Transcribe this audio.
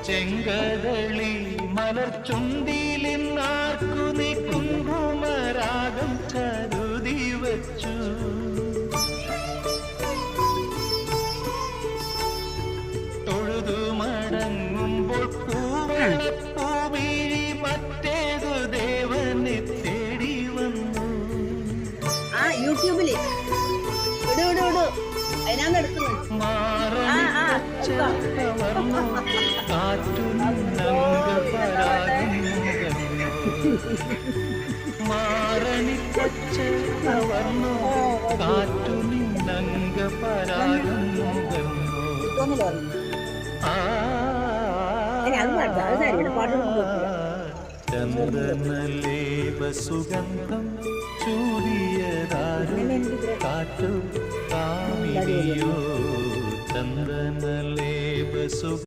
ചെങ്കതളി മലർച്ചുണ്ടിലിന്നാർക്കു നീ കുങ്കുമരാഗം കരുതി വച്ചു. തൊഴുതു മടങ്ങുമ്പോൾ പൂവിഴി മറ്റേതു ദേവനെ തേടി വന്നു. യൂട്യൂബില് കാറ്റു മാറണി പച്ച വർണ്ണോ കാറ്റു നിന്നംഗ പരാഗം ചന്ദനലേപ സുഗന്ധം ചൂടിയതാരോ കാറ്റു കാമിനിയോ ചന്ദനലേപ